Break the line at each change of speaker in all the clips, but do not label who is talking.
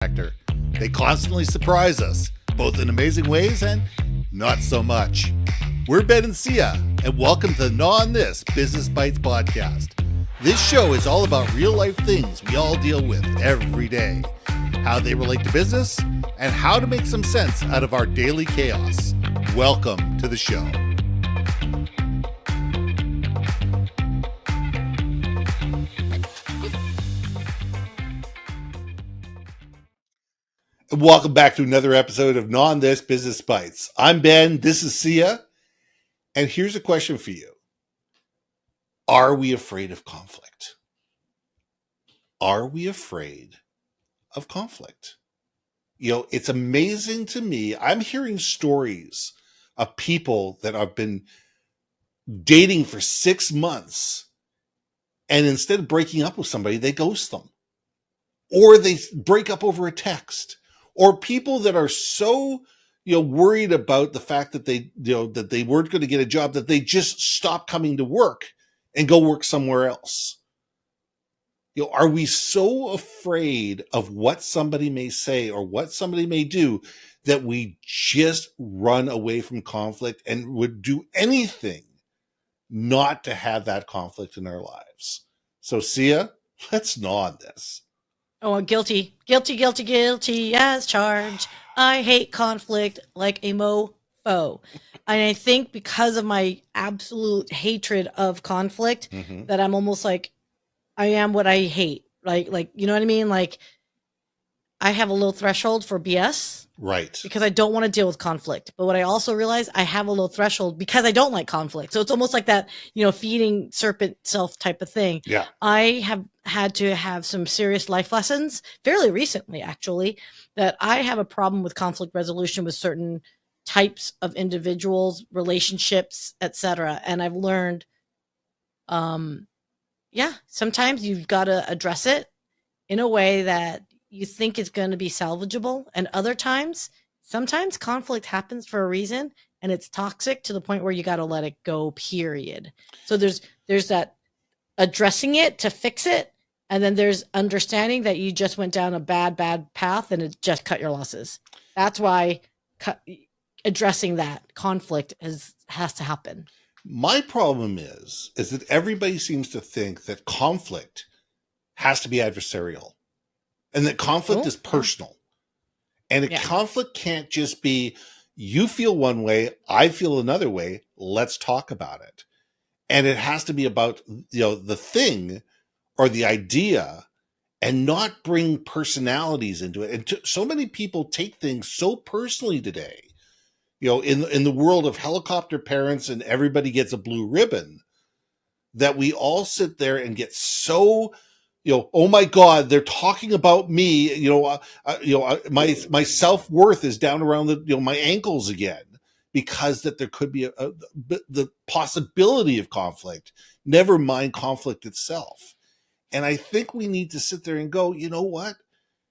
factor. They constantly surprise us, both in amazing ways and not so much. We're Ben and Syya, and welcome to the Gnaw on This Business Bites podcast. This show is all about real-life things we all deal with every day, how they relate to business, and how to make some sense out of our daily chaos. Welcome to the show. Welcome back to another episode of Gnaw on This Business Bites. I'm Ben, this is Syya, and here's a question for you. Are we afraid of conflict? Are we afraid of conflict? You know, it's amazing to me. I'm hearing stories of people that have been dating for 6 months, and instead of breaking up with somebody, they ghost them. Or they break up over a text. Or people that are so, worried about the fact that they weren't going to get a job that they just stop coming to work and go work somewhere else. Are we so afraid of what somebody may say or what somebody may do that we just run away from conflict and would do anything not to have that conflict in our lives? So, Syya, let's gnaw on this.
Oh, guilty as charged. I hate conflict like a mofo. And I think because of my absolute hatred of conflict, that I'm almost like, I am what I hate. Like, you know what I mean? Like, I have a low threshold for BS.
Right.
Because I don't want to deal with conflict. But what I also realize, I have a low threshold because I don't like conflict. So it's almost like that, feeding serpent self type of thing.
Yeah.
I have had to have some serious life lessons fairly recently, actually, that I have a problem with conflict resolution with certain types of individuals, relationships, etc. And I've learned, sometimes you've got to address it in a way that you think it's going to be salvageable, and other times, sometimes conflict happens for a reason and it's toxic to the point where you got to let it go, period. So there's that addressing it to fix it, and then there's understanding that you just went down a bad path and it just cut your losses. That's why addressing that conflict has to happen.
My problem is that everybody seems to think that conflict has to be adversarial. And that conflict is personal. And conflict can't just be, you feel one way, I feel another way, let's talk about it. And it has to be about, the thing or the idea and not bring personalities into it. And so many people take things so personally today, in the world of helicopter parents and everybody gets a blue ribbon, that we all sit there and get so... oh my God, they're talking about me. My self-worth is down around my ankles again, because that there could be the possibility of conflict, never mind conflict itself. And I think we need to sit there and go, you know what?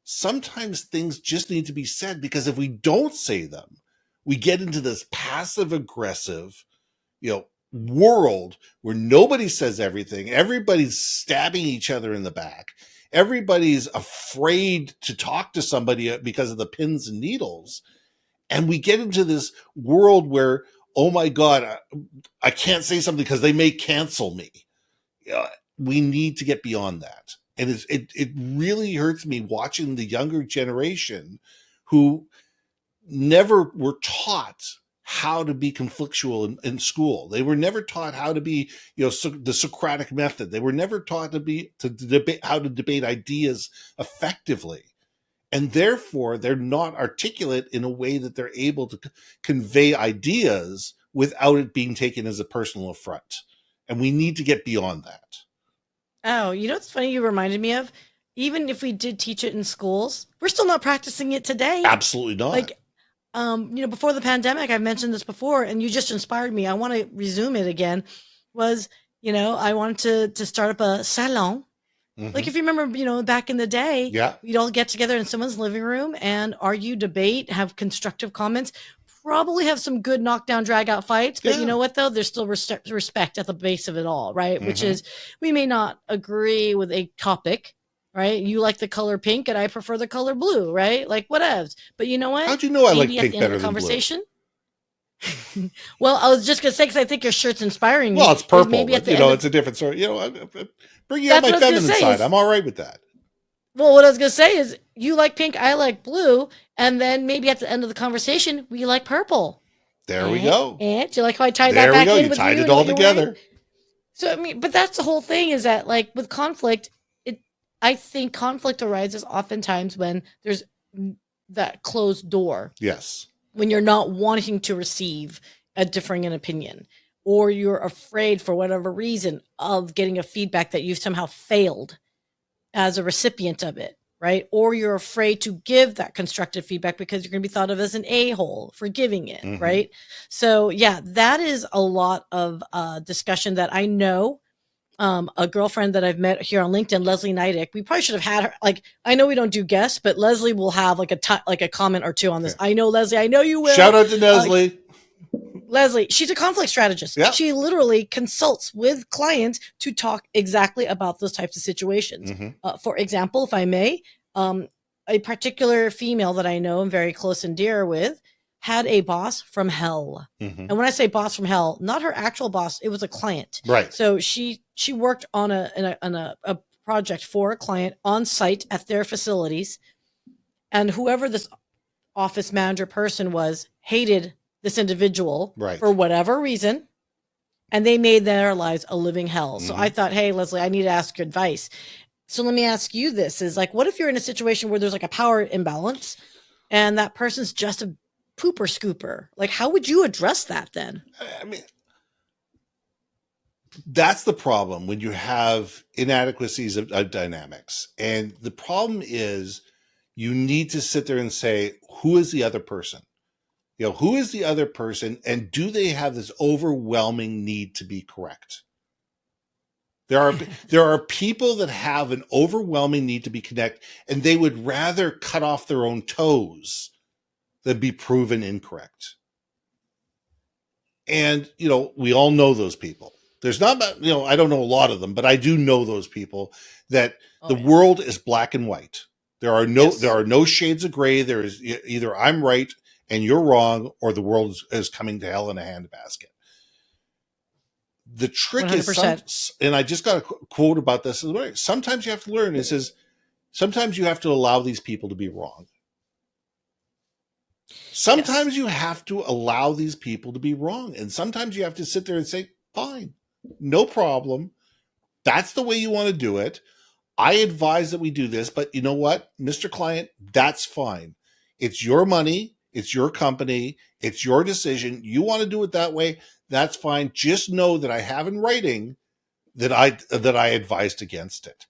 Sometimes things just need to be said, because if we don't say them, we get into this passive aggressive, world where nobody says everything. Everybody's stabbing each other in the back. Everybody's afraid to talk to somebody because of the pins and needles. And we get into this world where, oh my God, I can't say something because they may cancel me. We need to get beyond that. And it really hurts me watching the younger generation who never were taught how to be conflictual in school. They were never taught how to be, the Socratic method. They were never taught to debate how to debate ideas effectively. And therefore, they're not articulate in a way that they're able to convey ideas without it being taken as a personal affront. And we need to get beyond that.
Oh, it's funny you reminded me of? Even if we did teach it in schools, we're still not practicing it today.
Absolutely not.
Before the pandemic, I've mentioned this before, and you just inspired me. I want to resume it again. I wanted to start up a salon. Like, if you remember, back in the day, we'd all get together in someone's living room and argue, debate, have constructive comments, probably have some good knockdown, drag out fights. But you know what, though? There's still respect at the base of it all, right? Which is, we may not agree with a topic, right? You like the color pink and I prefer the color blue, right? Like whatevs. But you know what?
How'd you know I like
Maybe at
pink
the end of
better
the
than blue?
conversation. Well, I was just gonna say because I think your shirt's inspiring me.
Well, it's
is
purple,
maybe at
but
the
you
end
know,
of
it's a different story. You know, bringing out
that's
my
what I was gonna
feminine
say
side.
is
I'm all right with that.
well, what I was gonna say is you like pink, I like blue, and then maybe at the end of the conversation we like purple.
There we go.
And do you like how I tied that
There we
back
go.
in
You
with
tied
you
it
and
all
what you're wearing?
together.
So I mean, but that's the whole thing is that like with conflict, I think conflict arises oftentimes when there's that closed door.
Yes.
When you're not wanting to receive a differing an opinion, or you're afraid for whatever reason of getting a feedback that you've somehow failed as a recipient of it, right? Or you're afraid to give that constructive feedback because you're going to be thought of as an a-hole for giving it, right? So yeah, that is a lot of discussion that I know. A girlfriend that I've met here on LinkedIn, Leslie Neidick. We probably should have had her. Like, I know we don't do guests, but Leslie will have like a comment or two on this.
Okay.
I know Leslie. I know you will.
Shout out to Leslie.
Leslie, she's a conflict strategist.
Yep.
She literally consults with clients to talk exactly about those types of situations. For example, if I may, a particular female that I know and very close and dear with had a boss from hell. And when I say boss from hell, not her actual boss, it was a client.
Right.
So she worked on a project for a client on site at their facilities. And whoever this office manager person was hated this individual for whatever reason. And they made their lives a living hell. So I thought, hey, Leslie, I need to ask your advice. So let me ask you this is like, what if you're in a situation where there's like a power imbalance and that person's just a pooper scooper? Like, how would you address that then?
I mean, that's the problem when you have inadequacies of dynamics. And the problem is you need to sit there and say, who is the other person? You know, who is the other person? And do they have this overwhelming need to be correct? There are people that have an overwhelming need to be correct, and they would rather cut off their own toes than be proven incorrect. And, you know, we all know those people. There's not, you know, I don't know a lot of them, but I do know those people that the world is black and white. There are no shades of gray. There is either I'm right and you're wrong, or the world is coming to hell in a handbasket. The trick
100%.
is, and I just got a quote about this. Sometimes you have to learn. It says, sometimes you have to allow these people to be wrong. Sometimes you have to allow these people to be wrong. And sometimes you have to sit there and say, fine, no problem. That's the way you want to do it. I advise that we do this, but you know what, Mr. Client, that's fine. It's your money. It's your company. It's your decision. You want to do it that way. That's fine. Just know that I have in writing that I advised against it.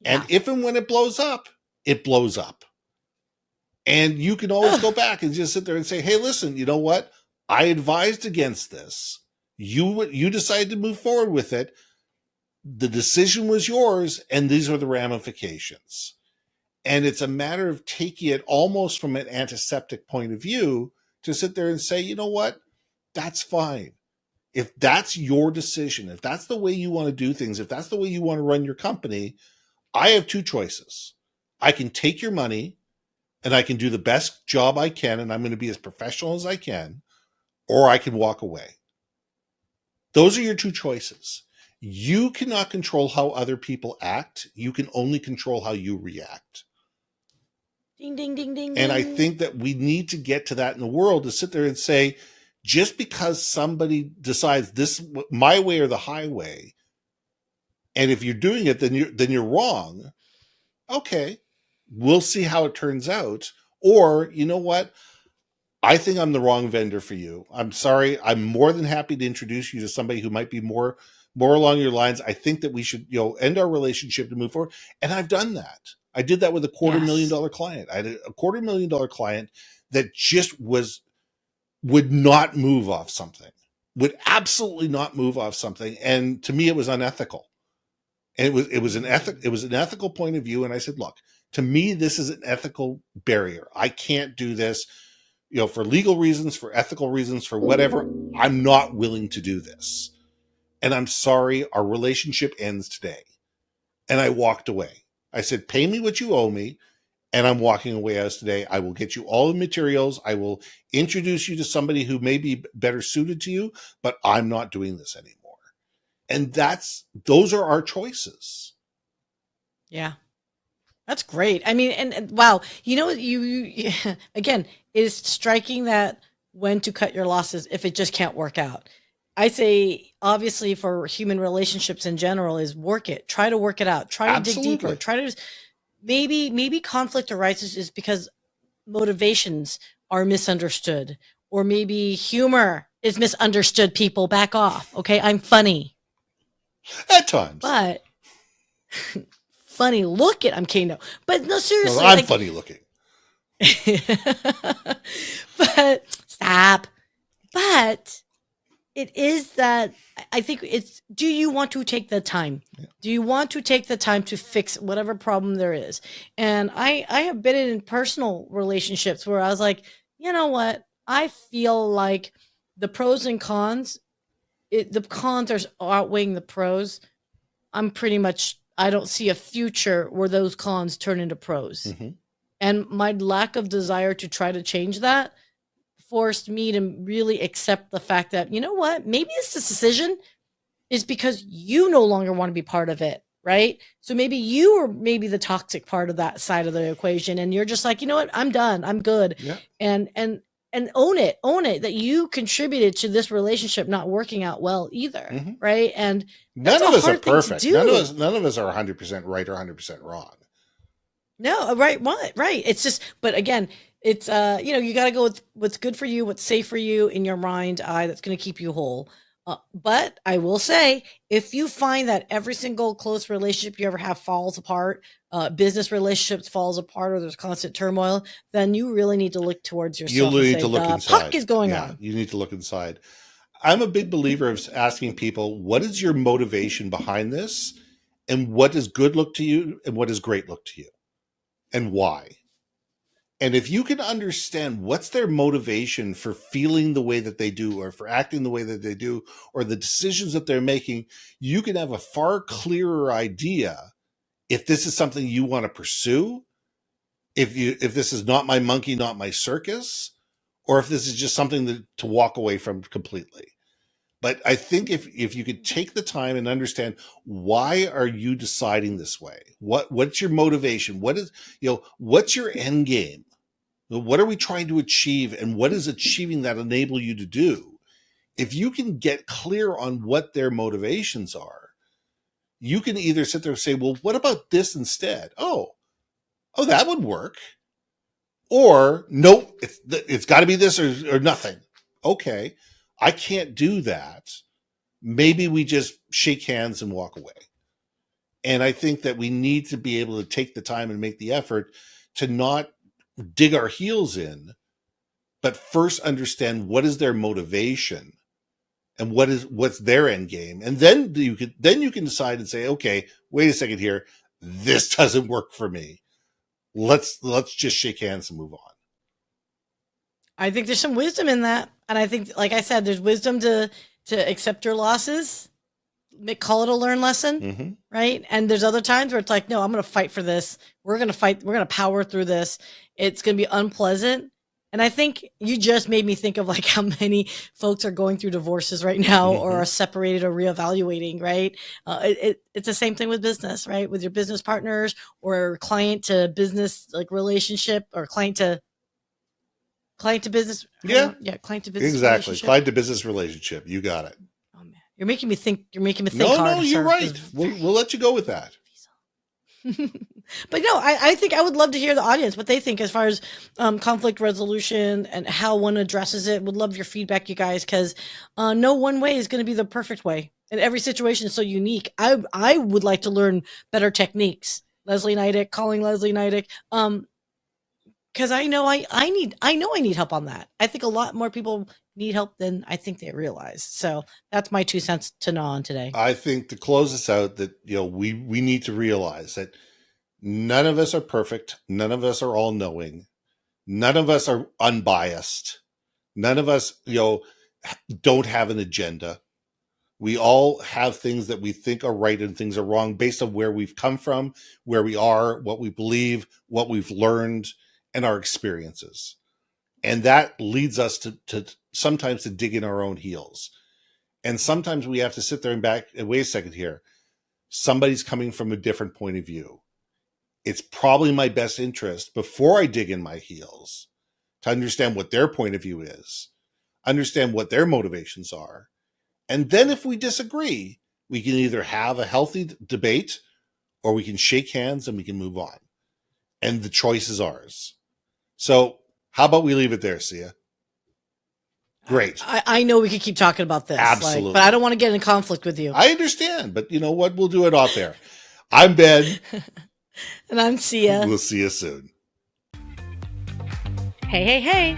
Yeah. And if and when it blows up, it blows up. And you can always go back and just sit there and say, hey, listen, you know what? I advised against this. You decided to move forward with it. The decision was yours, and these are the ramifications. And it's a matter of taking it almost from an antiseptic point of view to sit there and say, you know what? That's fine. If that's your decision, if that's the way you want to do things, if that's the way you want to run your company, I have two choices. I can take your money and I can do the best job I can, and I'm going to be as professional as I can, or I can walk away. Those are your two choices. You cannot control how other people act. You can only control how you react.
Ding, ding, ding, ding.
And I think that we need to get to that in the world, to sit there and say, just because somebody decides this my way or the highway, and if you're doing it, then you're wrong. Okay, we'll see how it turns out. Or, you know what? I think I'm the wrong vendor for you. I'm sorry. I'm more than happy to introduce you to somebody who might be more along your lines. I think that we should, end our relationship to move forward. And I've done that. I did that with a $250,000 client. I had a $250,000 client that just would not move off something, would absolutely not move off something. And to me, it was unethical. And it was an ethical point of view. And I said, look, to me, this is an ethical barrier. I can't do this, for legal reasons, for ethical reasons, for whatever. I'm not willing to do this. And I'm sorry, our relationship ends today. And I walked away. I said, pay me what you owe me, and I'm walking away as today. I will get you all the materials. I will introduce you to somebody who may be better suited to you, but I'm not doing this anymore. And those are our choices.
Yeah. That's great. I mean, and wow, you again, it is striking that when to cut your losses if it just can't work out. I say, obviously, for human relationships in general, is work it. Try to work it out. Try to dig deeper. Try to maybe conflict arises is because motivations are misunderstood, or maybe humor is misunderstood. People, back off. Okay, I'm funny
at times,
but funny looking. I'm kidding. No, but no, seriously,
no, I'm funny looking.
But stop. But it is that I think it's, do you want to take the time? Yeah. Do you want to take the time to fix whatever problem there is? And I have been in personal relationships where I was like, you know what? I feel like the pros and cons, the cons are outweighing the pros. I don't see a future where those cons turn into pros. Mm-hmm. And my lack of desire to try to change that forced me to really accept the fact that, you know what, maybe this decision is because you no longer want to be part of it, right? So maybe you are maybe the toxic part of that side of the equation, and you're just like, you know what, I'm done, I'm good. Yeah. And own it that you contributed to this relationship not working out well either, mm-hmm. right? And
none of us are perfect. None of us are 100% right or 100% wrong.
No, right. It's just, but again, it's you got to go with what's good for you, what's safe for you in your mind eye, that's going to keep you whole. But I will say, if you find that every single close relationship you ever have falls apart, business relationships falls apart, or there's constant turmoil, then you really need to look towards yourself. You need to look inside. Puck is going on.
You need to look inside. I'm a big believer of asking people, what is your motivation behind this? And what does good look to you? And what does great look to you? And why? And if you can understand what's their motivation for feeling the way that they do, or for acting the way that they do, or the decisions that they're making, you can have a far clearer idea if this is something you want to pursue, if this is not my monkey, not my circus, or if this is just something to walk away from completely. But I think if you could take the time and understand, why are you deciding this way? What's your motivation? What's your end game? What are we trying to achieve, and what is achieving that enable you to do? If you can get clear on what their motivations are, you can either sit there and say, well, what about this instead? Oh, that would work. Or, no, it's got to be this or nothing. Okay, I can't do that. Maybe we just shake hands and walk away. And I think that we need to be able to take the time and make the effort to not dig our heels in, but first understand what is their motivation and what's their end game. And then you can decide and say, okay, wait a second here. This doesn't work for me. Let's just shake hands and move on.
I think there's some wisdom in that. And I think, like I said, there's wisdom to accept your losses, call it a learned lesson, mm-hmm. right? And there's other times where it's like, no, I'm going to fight for this. We're going to fight. We're going to power through this. It's going to be unpleasant. And I think you just made me think of like how many folks are going through divorces right now, mm-hmm. or are separated or reevaluating, right? It's the same thing with business, right? With your business partners, or client to business, like relationship, or client to business.
Yeah.
Client to business.
Exactly. Client to business relationship. You got it.
Oh man. You're making me think hard.
No, you're right. We'll let you go with that.
But no, I think I would love to hear the audience, what they think as far as conflict resolution and how one addresses it. Would love your feedback, you guys, because no one way is going to be the perfect way. And every situation is so unique. I would like to learn better techniques. Leslie Neidick, calling Leslie Neidick. Because I know I need help on that. I think a lot more people need help than I think they realize. So that's my 2 cents to gnaw on today.
I think to close this out, that we need to realize that none of us are perfect. None of us are all knowing. None of us are unbiased. None of us don't have an agenda. We all have things that we think are right and things are wrong based on where we've come from, where we are, what we believe, what we've learned, and our experiences. And that leads us to sometimes to dig in our own heels. And sometimes we have to sit there and wait a second here. Somebody's coming from a different point of view. It's probably my best interest before I dig in my heels to understand what their point of view is, understand what their motivations are. And then if we disagree, we can either have a healthy debate or we can shake hands and we can move on. And the choice is ours. So how about we leave it there, Syya? Great.
I know we could keep talking about this.
Absolutely.
But I don't want to get in conflict with you.
I understand, but you know what? We'll do it off there. I'm Ben.
And I'm Syya.
We'll see you soon.
Hey.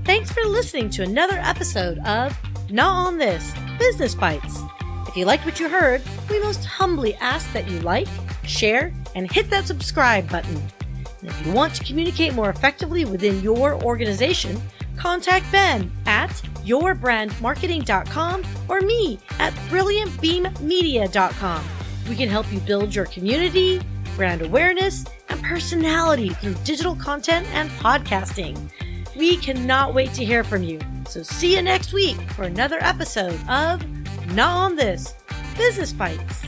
Thanks for listening to another episode of Gnaw on This, Business Bites. If you liked what you heard, we most humbly ask that you like, share, and hit that subscribe button. And if you want to communicate more effectively within your organization, contact Ben at yourbrandmarketing.com or me at brilliantbeammedia.com. We can help you build your community, brand awareness, and personality through digital content and podcasting. We cannot wait to hear from you. So see you next week for another episode of Gnaw on This, Business Bites.